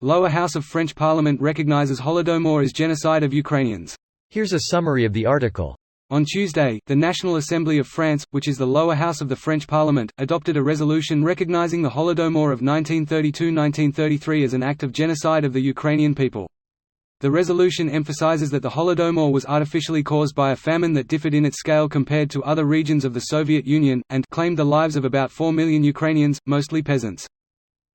lower house of French Parliament recognizes Holodomor as genocide of Ukrainians. Here's a summary of the article. On Tuesday, the National Assembly of France, which is the lower house of the French Parliament, adopted a resolution recognizing the Holodomor of 1932–1933 as an act of genocide of the Ukrainian people. The resolution emphasizes that the Holodomor was artificially caused by a famine that differed in its scale compared to other regions of the Soviet Union, and claimed the lives of about 4 million Ukrainians, mostly peasants.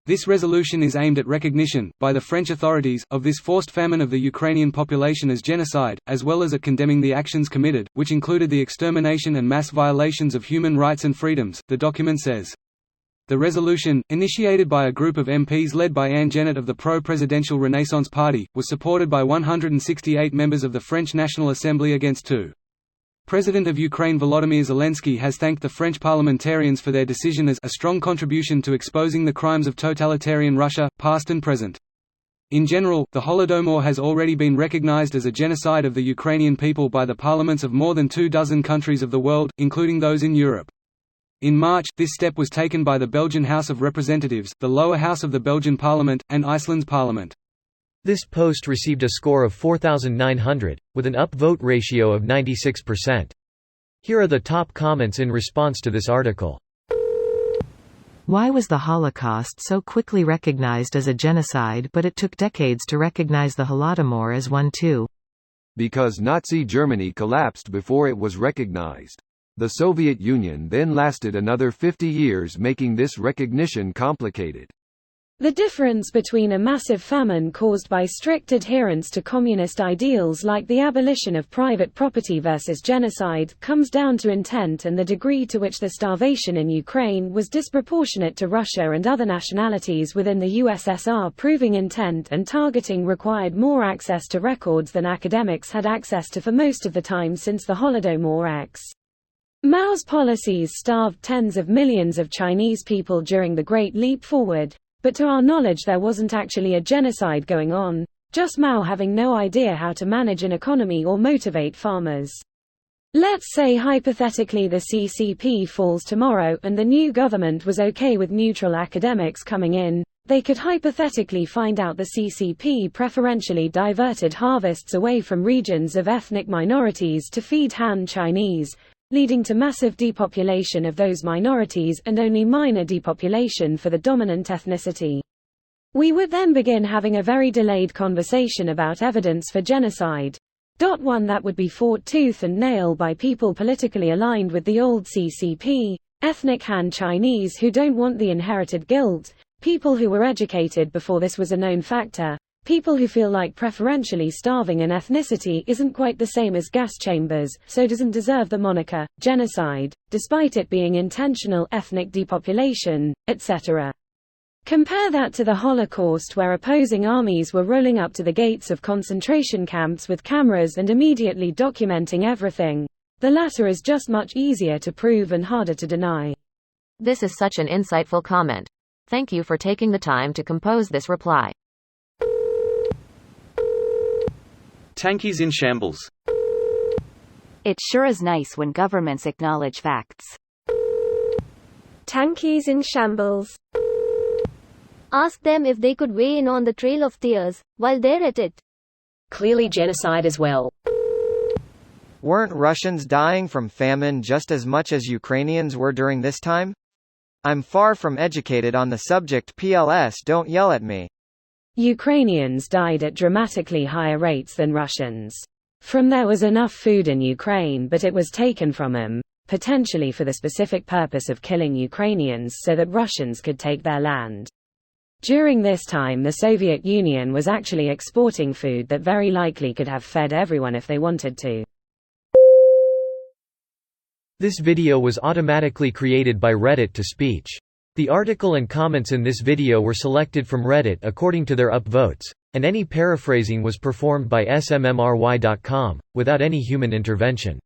This resolution is aimed at recognition, by the French authorities, of this forced famine of the Ukrainian population as genocide, as well as at condemning the actions committed, which included the extermination and mass violations of human rights and freedoms, the document says. The resolution, initiated by a group of MPs led by Anne Genet of the pro-presidential Renaissance Party, was supported by 168 members of the French National Assembly against 2. President of Ukraine Volodymyr Zelensky has thanked the French parliamentarians for their decision as a strong contribution to exposing the crimes of totalitarian Russia, past and present. In general, the Holodomor has already been recognized as a genocide of the Ukrainian people by the parliaments of more than 24 countries of the world, including those in Europe. In March, this step was taken by the Belgian House of Representatives, the lower house of the Belgian Parliament, and Iceland's parliament. This post received a score of 4,900, with an upvote ratio of 96%. Here are the top comments in response to this article. Why was the Holocaust so quickly recognized as a genocide but it took decades to recognize the Holodomor as one too? Because Nazi Germany collapsed before it was recognized. The Soviet Union then lasted another 50 years, making this recognition complicated. The difference between a massive famine caused by strict adherence to communist ideals like the abolition of private property versus genocide comes down to intent and the degree to which the starvation in Ukraine was disproportionate to Russia and other nationalities within the USSR. Proving intent and targeting required more access to records than academics had access to for most of the time since the Holodomor X. Mao's policies starved tens of millions of Chinese people during the Great Leap Forward. But to our knowledge there wasn't actually a genocide going on, just Mao having no idea how to manage an economy or motivate farmers. Let's say hypothetically the CCP falls tomorrow and the new government was okay with neutral academics coming in, they could hypothetically find out the CCP preferentially diverted harvests away from regions of ethnic minorities to feed Han Chinese, leading to massive depopulation of those minorities and only minor depopulation for the dominant ethnicity. We would then begin having a very delayed conversation about evidence for genocide. One that would be fought tooth and nail by people politically aligned with the old CCP, ethnic Han Chinese who don't want the inherited guilt, people who were educated before this was a known factor, people who feel like preferentially starving an ethnicity isn't quite the same as gas chambers, so doesn't deserve the moniker genocide, despite it being intentional ethnic depopulation, etc. Compare that to the Holocaust, where opposing armies were rolling up to the gates of concentration camps with cameras and immediately documenting everything. The latter is just much easier to prove and harder to deny. This is such an insightful comment. Thank you for taking the time to compose this reply. Tankies in shambles. It sure is nice when governments acknowledge facts. Tankies in shambles. Ask them if they could weigh in on the Trail of Tears, while they're at it. Clearly genocide as well. Weren't Russians dying from famine just as much as Ukrainians were during this time? I'm far from educated on the subject. PLS, don't yell at me. Ukrainians died at dramatically higher rates than Russians. There was enough food in Ukraine, but it was taken from them, potentially for the specific purpose of killing Ukrainians so that Russians could take their land. During this time the Soviet Union was actually exporting food that very likely could have fed everyone if they wanted to. This video was automatically created by Reddit to speech. The article and comments in this video were selected from Reddit according to their upvotes, and any paraphrasing was performed by smmry.com, without any human intervention.